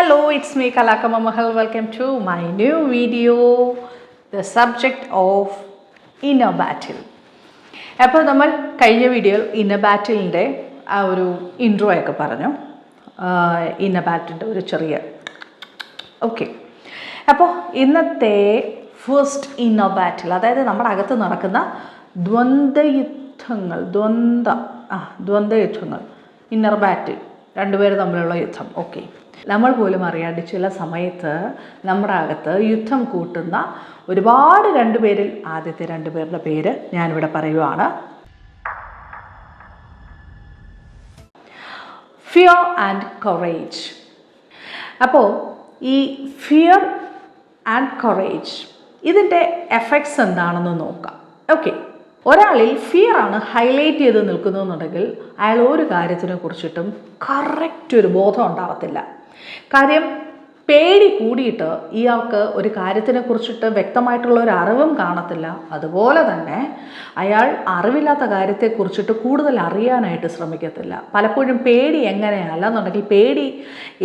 Hello, it's me Kalakama Mahal. Welcome to my new video, the subject of inner battle. അപ്പോൾ നമ്മൾ കഴിഞ്ഞ വീഡിയോയിൽ inner ബാറ്റിലിൻ്റെ ആ ഒരു ഇൻട്രോ ഒക്കെ പറഞ്ഞു. ഇന്നർ ബാറ്റിലിൻ്റെ ഒരു ചെറിയ ഓക്കെ. അപ്പോൾ ഇന്നത്തെ ഫസ്റ്റ് ഇന്നർ ബാറ്റിൽ, അതായത് നമ്മുടെ അകത്ത് നടക്കുന്ന ദ്വന്ദ്വയുദ്ധങ്ങൾ, ഇന്നർ ബാറ്റിൽ, രണ്ടുപേരും തമ്മിലുള്ള യുദ്ധം. ഓക്കെ, നമ്മൾ പോലും അറിയാണ്ട് ചില സമയത്ത് നമ്മുടെ അകത്ത് യുദ്ധം കൂട്ടുന്ന ഒരുപാട് രണ്ടുപേരിൽ ആദ്യത്തെ രണ്ടുപേരുടെ പേര് ഞാനിവിടെ പറയുവാണ്. Fear and courage. അപ്പോൾ ഈ ഫിയർ ആൻഡ് കറേജ് ഇതിൻ്റെ എഫക്ട്സ് എന്താണെന്ന് നോക്കാം. ഓക്കെ, ഒരാളിൽ ഫിയറാണ് ഹൈലൈറ്റ് ചെയ്ത് നിൽക്കുന്നതെന്നുണ്ടെങ്കിൽ അയാൾ ഒരു കാര്യത്തിനെ കുറിച്ചിട്ടും കറക്റ്റ് ഒരു ബോധം ഉണ്ടാകത്തില്ല. കാര്യം പേടി കൂടിയിട്ട് ഇയാൾക്ക് ഒരു കാര്യത്തിനെ കുറിച്ചിട്ട് വ്യക്തമായിട്ടുള്ള ഒരു അറിവും കാണത്തില്ല. അതുപോലെ തന്നെ അയാൾ അറിവില്ലാത്ത കാര്യത്തെക്കുറിച്ചിട്ട് കൂടുതൽ അറിയാനായിട്ട് ശ്രമിക്കത്തില്ല. പലപ്പോഴും പേടി എങ്ങനെയല്ല എന്നുണ്ടെങ്കിൽ പേടി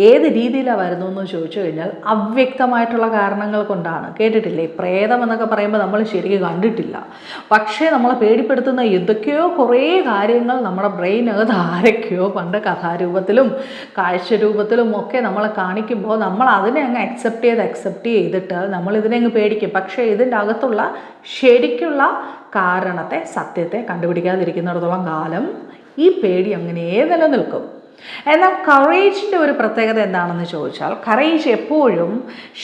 ഏത് രീതിയിലാണ് വരുന്നതെന്ന് ചോദിച്ചു കഴിഞ്ഞാൽ അവ്യക്തമായിട്ടുള്ള കാരണങ്ങൾ കൊണ്ടാണ്. കേട്ടിട്ടില്ലേ, പ്രേതം എന്നൊക്കെ പറയുമ്പോൾ നമ്മൾ ശരിക്കും കണ്ടിട്ടില്ല, പക്ഷേ നമ്മളെ പേടിപ്പെടുത്തുന്ന എന്തൊക്കെയോ കുറേ കാര്യങ്ങൾ നമ്മുടെ ബ്രെയിനകത്ത് ആരൊക്കെയോ പണ്ട് കഥാരൂപത്തിലും കാഴ്ച രൂപത്തിലും ഒക്കെ നമ്മളെ കാണിക്കുമ്പോൾ നമ്മൾ അതിനെ അങ്ങ് അക്സെപ്റ്റ് ചെയ്തിട്ട് നമ്മളിതിനെ അങ്ങ് പേടിക്കും. പക്ഷേ ഇതിൻ്റെ അകത്തുള്ള ശരിക്കുള്ള കാരണത്തെ, സത്യത്തെ കണ്ടുപിടിക്കാതിരിക്കുന്നിടത്തോളം കാലം ഈ പേടി അങ്ങനെ നിലനിൽക്കും. എന്നാൽ കറേജിൻ്റെ ഒരു പ്രത്യേകത എന്താണെന്ന് ചോദിച്ചാൽ, കറേജ് എപ്പോഴും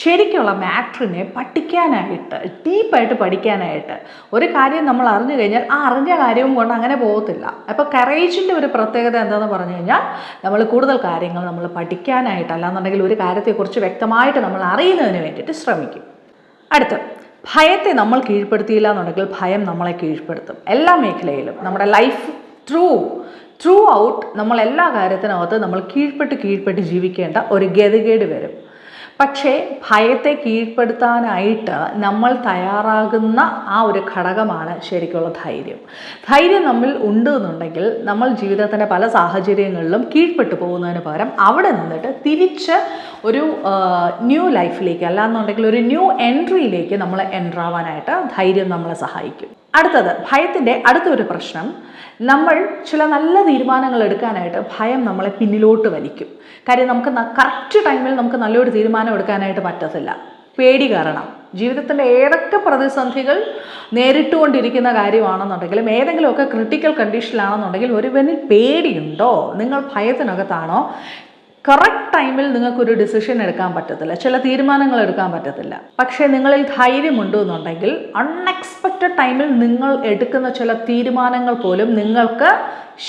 ശരിക്കുള്ള മാറ്ററിനെ പഠിക്കാനായിട്ട്, ഡീപ്പായിട്ട് പഠിക്കാനായിട്ട്, ഒരു കാര്യം നമ്മൾ അറിഞ്ഞു കഴിഞ്ഞാൽ ആ അറിഞ്ഞ കാര്യവും കൊണ്ട് അങ്ങനെ പോകത്തില്ല. അപ്പോൾ കറേജിൻ്റെ ഒരു പ്രത്യേകത എന്താണെന്ന് പറഞ്ഞു കഴിഞ്ഞാൽ, നമ്മൾ കൂടുതൽ കാര്യങ്ങൾ നമ്മൾ പഠിക്കാനായിട്ട്, അല്ലാന്നുണ്ടെങ്കിൽ ഒരു കാര്യത്തെക്കുറിച്ച് വ്യക്തമായിട്ട് നമ്മൾ അറിയുന്നതിന് വേണ്ടിയിട്ട് ശ്രമിക്കും. അടുത്ത്, ഭയത്തെ നമ്മൾ കീഴ്പ്പെടുത്തിയില്ല എന്നുണ്ടെങ്കിൽ ഭയം നമ്മളെ കീഴ്പ്പെടുത്തും. എല്ലാ മേഖലയിലും നമ്മുടെ ലൈഫ് ത്രൂ ഔട്ട് നമ്മൾ എല്ലാ കാര്യത്തിനകത്ത് നമ്മൾ കീഴ്പ്പെട്ട് ജീവിക്കേണ്ട ഒരു ഗതികേട് വരും. പക്ഷേ ഭയത്തെ കീഴ്പ്പെടുത്താനായിട്ട് നമ്മൾ തയ്യാറാകുന്ന ആ ഒരു ഘടകമാണ് ശരിക്കുള്ള ധൈര്യം. ധൈര്യം നമ്മിൽ ഉണ്ട് എന്നുണ്ടെങ്കിൽ നമ്മൾ ജീവിതത്തിൻ്റെ പല സാഹചര്യങ്ങളിലും കീഴ്പ്പെട്ടു പോകുന്നതിന് പകരം അവിടെ നിന്നിട്ട് തിരിച്ച് ഒരു ന്യൂ ലൈഫിലേക്ക്, അല്ലാന്നുണ്ടെങ്കിൽ ഒരു ന്യൂ എൻട്രിയിലേക്ക് നമ്മൾ എൻ്റർ ആവാനായിട്ട് ധൈര്യം നമ്മളെ സഹായിക്കും. അടുത്തത്, ഭയത്തിൻ്റെ അടുത്തൊരു പ്രശ്നം, നമ്മൾ ചില നല്ല തീരുമാനങ്ങൾ എടുക്കാനായിട്ട് ഭയം നമ്മളെ പിന്നിലോട്ട് വലിക്കും. കാര്യം നമുക്ക് കറക്റ്റ് ടൈമിൽ നമുക്ക് നല്ലൊരു തീരുമാനം എടുക്കാനായിട്ട് പറ്റത്തില്ല, പേടി കാരണം. ജീവിതത്തിൻ്റെ ഏതൊക്കെ പ്രതിസന്ധികൾ നേരിട്ടുകൊണ്ടിരിക്കുന്ന കാര്യമാണെന്നുണ്ടെങ്കിലും, ഏതെങ്കിലുമൊക്കെ ക്രിട്ടിക്കൽ കണ്ടീഷനിലാണെന്നുണ്ടെങ്കിൽ, ഒരുവനിൽ പേടിയുണ്ടോ, നിങ്ങൾ ഭയത്തിനകത്താണോ, കറക്റ്റ് ടൈമിൽ നിങ്ങൾക്കൊരു ഡിസിഷൻ എടുക്കാൻ പറ്റത്തില്ല, ചില തീരുമാനങ്ങൾ എടുക്കാൻ പറ്റത്തില്ല. പക്ഷേ നിങ്ങളിൽ ധൈര്യമുണ്ട് എന്നുണ്ടെങ്കിൽ അൺഎക്സ്പെക്റ്റഡ് ടൈമിൽ നിങ്ങൾ എടുക്കുന്ന ചില തീരുമാനങ്ങൾ പോലും നിങ്ങൾക്ക്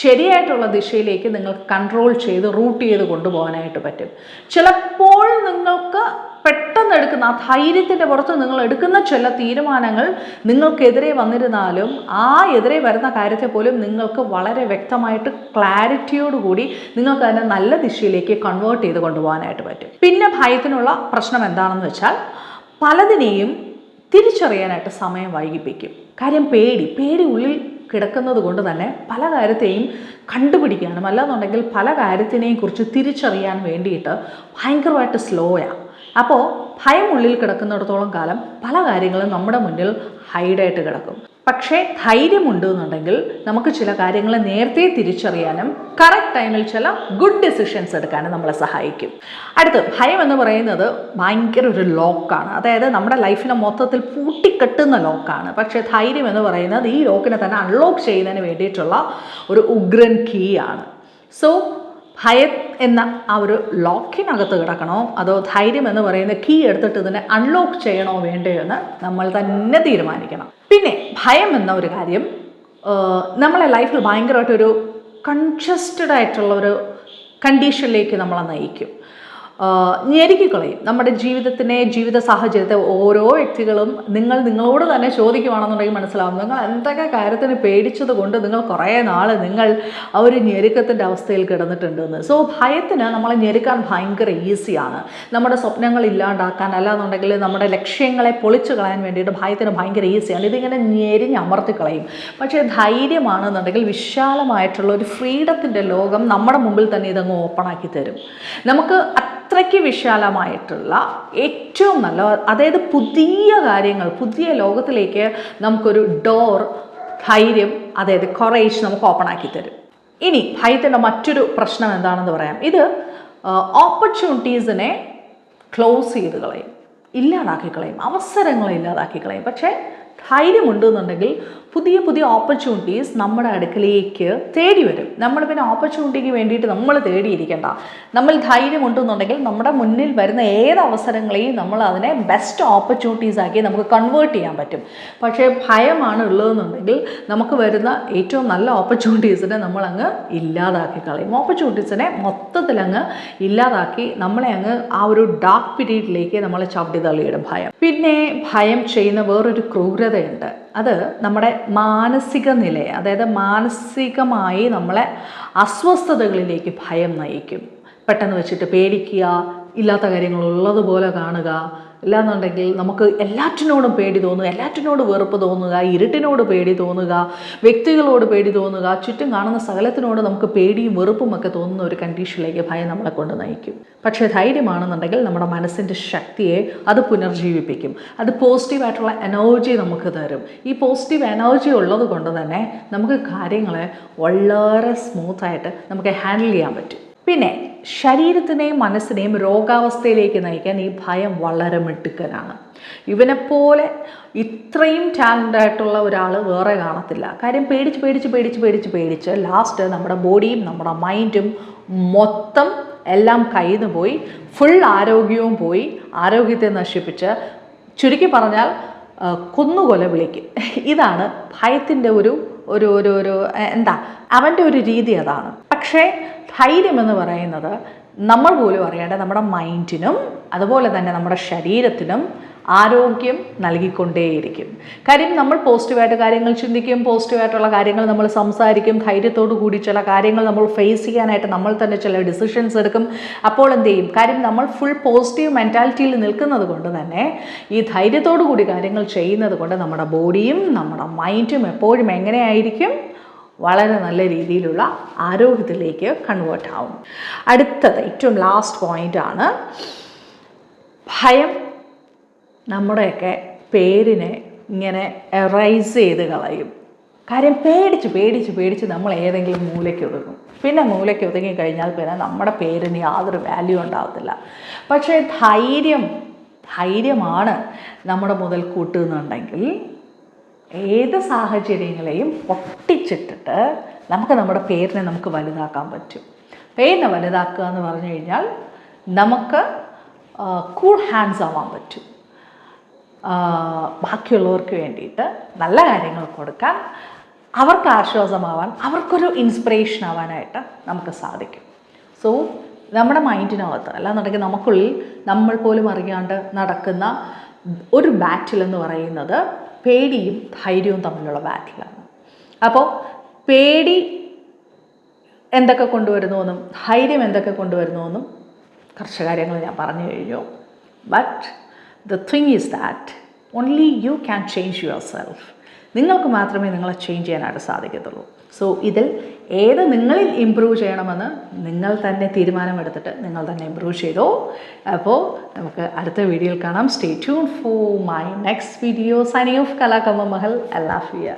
ശരിയായിട്ടുള്ള ദിശയിലേക്ക് നിങ്ങൾക്ക് കൺട്രോൾ ചെയ്ത് റൂട്ട് ചെയ്ത് കൊണ്ടുപോകാനായിട്ട് പറ്റും. ചിലപ്പോൾ നിങ്ങൾക്ക് പെട്ടെന്ന് എടുക്കുന്ന ആ ധൈര്യത്തിൻ്റെ പുറത്ത് നിങ്ങൾ എടുക്കുന്ന ചില തീരുമാനങ്ങൾ നിങ്ങൾക്കെതിരെ വന്നിരുന്നാലും ആ എതിരെ വരുന്ന കാര്യത്തെ പോലും നിങ്ങൾക്ക് വളരെ വ്യക്തമായിട്ട് ക്ലാരിറ്റിയോടുകൂടി നിങ്ങൾക്ക് അതിനെ നല്ല ദിശയിലേക്ക് കൺവേർട്ട് ചെയ്ത് കൊണ്ടുപോകാനായിട്ട് പറ്റും. പിന്നെ ഭയത്തിനുള്ള പ്രശ്നം എന്താണെന്ന് വെച്ചാൽ, പലതിനെയും തിരിച്ചറിയാനായിട്ട് സമയം വൈകിപ്പിക്കും. കാര്യം പേടി ഉള്ളിൽ കിടക്കുന്നത് കൊണ്ട് തന്നെ പല കാര്യത്തെയും കണ്ടുപിടിക്കാനും, അല്ലാന്നുണ്ടെങ്കിൽ പല കാര്യത്തിനെയും കുറിച്ച് തിരിച്ചറിയാൻ വേണ്ടിയിട്ട് ഭയങ്കരമായിട്ട് സ്ലോയാണ്. അപ്പോൾ ഭയം ഉള്ളിൽ കിടക്കുന്നിടത്തോളം കാലം പല കാര്യങ്ങളും നമ്മുടെ മുന്നിൽ ഹൈഡായിട്ട് കിടക്കും. പക്ഷേ ധൈര്യമുണ്ട് എന്നുണ്ടെങ്കിൽ നമുക്ക് ചില കാര്യങ്ങളെ നേരത്തെ തിരിച്ചറിയാനും കറക്റ്റ് ടൈമിൽ ചില ഗുഡ് ഡിസിഷൻസ് എടുക്കാനും നമ്മളെ സഹായിക്കും. അടുത്ത്, ഭയം എന്ന് പറയുന്നത് ഭയങ്കര ഒരു ലോക്കാണ്, അതായത് നമ്മുടെ ലൈഫിനെ മൊത്തത്തിൽ പൂട്ടിക്കെട്ടുന്ന ലോക്കാണ്. പക്ഷേ ധൈര്യം എന്ന് പറയുന്നത് ഈ ലോക്കിനെ തന്നെ അൺലോക്ക് ചെയ്യുന്നതിന് വേണ്ടിയിട്ടുള്ള ഒരു ഉഗ്രൻ കീ ആണ്. സോ ഭയം എന്ന ആ ഒരു ലോക്കിനകത്ത് കിടക്കണോ, അതോ ധൈര്യം എന്ന് പറയുന്ന കീ എടുത്തിട്ട് ഇതിനെ അൺലോക്ക് ചെയ്യണോ വേണ്ടയോ എന്ന് നമ്മൾ തന്നെ തീരുമാനിക്കണം. പിന്നെ ഭയം എന്ന ഒരു കാര്യം നമ്മളെ ലൈഫിൽ ഭയങ്കരമായിട്ടൊരു കൺജസ്റ്റഡ് ആയിട്ടുള്ള ഒരു കണ്ടീഷനിലേക്ക് നമ്മളെ നയിക്കും, ഞെരുക്കിക്കളയും. നമ്മുടെ ജീവിത സാഹചര്യത്തെ ഓരോ വ്യക്തികളും നിങ്ങളോട് തന്നെ ചോദിക്കുവാണെന്നുണ്ടെങ്കിൽ മനസ്സിലാവും, നിങ്ങൾ എന്തൊക്കെ കാര്യത്തിന് പേടിച്ചത് കൊണ്ട് നിങ്ങൾ കുറേ നാൾ നിങ്ങൾ ആ ഒരു ഞെരുക്കത്തിൻ്റെ അവസ്ഥയിൽ കിടന്നിട്ടുണ്ടെന്ന്. സോ ഭയത്തിന് നമ്മളെ ഞെരുക്കാൻ ഭയങ്കര ഈസിയാണ്. നമ്മുടെ സ്വപ്നങ്ങൾ ഇല്ലാണ്ടാക്കാൻ, അല്ലാന്നുണ്ടെങ്കിൽ നമ്മുടെ ലക്ഷ്യങ്ങളെ പൊളിച്ചു കളയാൻ വേണ്ടിയിട്ട് ഭയത്തിന് ഭയങ്കര ഈസിയാണ്. ഇതിങ്ങനെ ഞെരിഞ്ഞമർത്തിക്കളയും. പക്ഷേ ധൈര്യമാണെന്നുണ്ടെങ്കിൽ വിശാലമായിട്ടുള്ള ഒരു ഫ്രീഡത്തിൻ്റെ ലോകം നമ്മുടെ മുമ്പിൽ തന്നെ ഇതങ്ങ് ഓപ്പണാക്കി തരും. നമുക്ക് അത്ര അത്രയ്ക്ക് വിശാലമായിട്ടുള്ള ഏറ്റവും നല്ല, അതായത് പുതിയ കാര്യങ്ങൾ, പുതിയ ലോകത്തിലേക്ക് നമുക്കൊരു ഡോർ, ധൈര്യം, അതായത് കൊറേജ് നമുക്ക് ഓപ്പൺ ആക്കി തരും. ഇനി ഭയത്തിൻ്റെ മറ്റൊരു പ്രശ്നം എന്താണെന്ന് പറയാം. ഇത് ഓപ്പർച്യൂണിറ്റീസിനെ ക്ലോസ് ചെയ്ത് കളയും, ഇല്ലാതാക്കി കളയും, അവസരങ്ങളെ ഇല്ലാതാക്കി കളയും. പക്ഷേ ധൈര്യമുണ്ടെന്നുണ്ടെങ്കിൽ പുതിയ പുതിയ ഓപ്പർച്യൂണിറ്റീസ് നമ്മുടെ അടുക്കലേക്ക് തേടി വരും. നമ്മൾ പിന്നെ ഓപ്പർച്യൂണിറ്റിക്ക് വേണ്ടിയിട്ട് നമ്മൾ തേടിയിരിക്കേണ്ട. നമ്മൾ ധൈര്യമുണ്ടെന്നുണ്ടെങ്കിൽ നമ്മുടെ മുന്നിൽ വരുന്ന ഏത് അവസരങ്ങളെയും നമ്മൾ അതിനെ ബെസ്റ്റ് ഓപ്പർച്യൂണിറ്റീസ് ആക്കി നമുക്ക് കൺവേർട്ട് ചെയ്യാൻ പറ്റും. പക്ഷേ ഭയമാണ് ഉള്ളതെന്നുണ്ടെങ്കിൽ നമുക്ക് വരുന്ന ഏറ്റവും നല്ല ഓപ്പർച്യൂണിറ്റീസിനെ നമ്മളങ്ങ് ഇല്ലാതാക്കി കളയും. ഓപ്പർച്യൂണിറ്റീസിനെ മൊത്തത്തിലങ്ങ് ഇല്ലാതാക്കി നമ്മളെ അങ്ങ് ആ ഒരു ഡാർക്ക് പീരീഡിലേക്ക് നമ്മൾ ചവിട്ടി തള്ളിയിടും ഭയം. പിന്നെ ഭയം ചെയ്യുന്ന വേറൊരു ക്രൂരതയുണ്ട്. അത് നമ്മുടെ മാനസിക നിലയെ, അതായത് മാനസികമായി നമ്മളെ അസ്വസ്ഥതകളിലേക്ക് ഭയം നയിക്കും. പെട്ടെന്ന് വെച്ചിട്ട് പേടിക്കുക, ഇല്ലാത്ത കാര്യങ്ങൾ ഉള്ളതുപോലെ കാണുക, ഇല്ലാന്നുണ്ടെങ്കിൽ നമുക്ക് എല്ലാറ്റിനോടും പേടി തോന്നുക, എല്ലാറ്റിനോട് വെറുപ്പ് തോന്നുക, ഇരുട്ടിനോട് പേടി തോന്നുക, വ്യക്തികളോട് പേടി തോന്നുക, ചുറ്റും കാണുന്ന സകലത്തിനോട് നമുക്ക് പേടിയും വെറുപ്പും ഒക്കെ തോന്നുന്ന ഒരു കണ്ടീഷനിലേക്ക് ഭയം നമ്മളെ കൊണ്ട് നയിക്കും. പക്ഷേ ധൈര്യമാണെന്നുണ്ടെങ്കിൽ നമ്മുടെ മനസ്സിൻ്റെ ശക്തിയെ അത് പുനർജീവിപ്പിക്കും. അത് പോസിറ്റീവായിട്ടുള്ള എനർജി നമുക്ക് തരും. ഈ പോസിറ്റീവ് എനർജി ഉള്ളത് കൊണ്ട് തന്നെ നമുക്ക് കാര്യങ്ങളെ വളരെ സ്മൂത്തായിട്ട് നമുക്ക് ഹാൻഡിൽ ചെയ്യാൻ പറ്റും. പിന്നെ ശരീരത്തിനെയും മനസ്സിനെയും രോഗാവസ്ഥയിലേക്ക് നയിക്കാൻ ഈ ഭയം വളരെ മിടുക്കനാണ്. ഇവനെപ്പോലെ ഇത്രയും ടാലൻ്റായിട്ടുള്ള ഒരാൾ വേറെ കാണത്തില്ല. കാര്യം പേടിച്ച് പേടിച്ച് പേടിച്ച് പേടിച്ച് പേടിച്ച് ലാസ്റ്റ് നമ്മുടെ ബോഡിയും നമ്മുടെ മൈൻഡും മൊത്തം എല്ലാം കയ്യിൽ നിന്ന് പോയി, ഫുൾ ആരോഗ്യവും പോയി, ആരോഗ്യത്തെ നശിപ്പിച്ച് ചുരുക്കി പറഞ്ഞാൽ കൊന്നുകൊല വിളിക്കും. ഇതാണ് ഭയത്തിൻ്റെ ഒരു ഒരു ഒരു ഒരു എന്താ അവൻ്റെ ഒരു രീതി അതാണ്. പക്ഷേ ധൈര്യമെന്ന് പറയുന്നത് നമ്മൾ പോലും അറിയേണ്ട നമ്മുടെ മൈൻഡിനും അതുപോലെ തന്നെ നമ്മുടെ ശരീരത്തിനും ആരോഗ്യം നൽകിക്കൊണ്ടേയിരിക്കും. കാര്യം നമ്മൾ പോസിറ്റീവായിട്ട് കാര്യങ്ങൾ ചിന്തിക്കും, പോസിറ്റീവായിട്ടുള്ള കാര്യങ്ങൾ നമ്മൾ സംസാരിക്കും, ധൈര്യത്തോടു കൂടി ചില കാര്യങ്ങൾ നമ്മൾ ഫേസ് ചെയ്യാനായിട്ട് നമ്മൾ തന്നെ ചില ഡിസിഷൻസ് എടുക്കും. അപ്പോൾ എന്ത് ചെയ്യും? കാര്യം നമ്മൾ ഫുൾ പോസിറ്റീവ് മെൻറ്റാലിറ്റിയിൽ നിൽക്കുന്നത് കൊണ്ട് തന്നെ ഈ ധൈര്യത്തോടു കൂടി കാര്യങ്ങൾ ചെയ്യുന്നത് കൊണ്ട് നമ്മുടെ ബോഡിയും നമ്മുടെ മൈൻഡും എപ്പോഴും എങ്ങനെയായിരിക്കും? വളരെ നല്ല രീതിയിലുള്ള ആരോഗ്യത്തിലേക്ക് കൺവേർട്ട് ആവും. അടുത്തത് ഏറ്റവും ലാസ്റ്റ് പോയിൻ്റാണ്, ഭയം നമ്മുടെയൊക്കെ പേരിനെ ഇങ്ങനെ എറൈസ് ചെയ്ത് കളയും. കാര്യം പേടിച്ച് പേടിച്ച് പേടിച്ച് നമ്മൾ ഏതെങ്കിലും മൂലയ്ക്ക് ഒതുങ്ങും. പിന്നെ മൂലയ്ക്ക് ഒതുങ്ങി കഴിഞ്ഞാൽ പിന്നെ നമ്മുടെ പേരിന് യാതൊരു വാല്യൂ ഉണ്ടാകത്തില്ല. പക്ഷേ ധൈര്യമാണ് നമ്മുടെ മുതൽക്കൂട്ട് എന്നുണ്ടെങ്കിൽ ഏത് സാഹചര്യങ്ങളെയും പൊട്ടിച്ചിട്ടിട്ട് നമുക്ക് നമ്മുടെ പേരിനെ നമുക്ക് വലുതാക്കാൻ പറ്റും. പേരിനെ വലുതാക്കുക എന്ന് പറഞ്ഞു കഴിഞ്ഞാൽ നമുക്ക് കൂൾ ഹാൻഡ്സ് ആവാൻ പറ്റും. ബാക്കിയുള്ളവർക്ക് വേണ്ടിയിട്ട് നല്ല കാര്യങ്ങൾ കൊടുക്കാൻ, അവർക്ക് ആശ്വാസമാവാൻ, അവർക്കൊരു ഇൻസ്പിറേഷൻ ആവാനായിട്ട് നമുക്ക് സാധിക്കും. സോ നമ്മുടെ മൈൻഡിനകത്ത് അല്ലാന്നുണ്ടെങ്കിൽ നമുക്കുള്ളിൽ നമ്മൾ പോലും അറിയാണ്ട് നടക്കുന്ന ഒരു ബാറ്റിൽ എന്ന് പറയുന്നത് പേടിയും ധൈര്യവും തമ്മിലുള്ള ബാറ്റിലാണ്. അപ്പോൾ പേടി എന്തൊക്കെ കൊണ്ടുവരുന്നുവെന്നും ധൈര്യം എന്തൊക്കെ കൊണ്ടുവരുന്നുവെന്നും കുറച്ച് കാര്യങ്ങൾ ഞാൻ പറഞ്ഞു കഴിഞ്ഞു. But the thing is that only you can change yourself. നിങ്ങൾക്ക് മാത്രമേ നിങ്ങളെ ചേഞ്ച് ചെയ്യാനായിട്ട് സാധിക്കത്തുള്ളൂ. സോ ഇതിൽ ഏത് നിങ്ങളിൽ ഇമ്പ്രൂവ് ചെയ്യണമെന്ന് നിങ്ങൾ തന്നെ തീരുമാനമെടുത്തിട്ട് നിങ്ങൾ തന്നെ ഇമ്പ്രൂവ് ചെയ്തോ. അപ്പോൾ നമുക്ക് അടുത്ത വീഡിയോയിൽ കാണാം. Stay tune for my next video. Signing off കലാകമ്മ മഹൽ. അല്ലാ ഫിയ.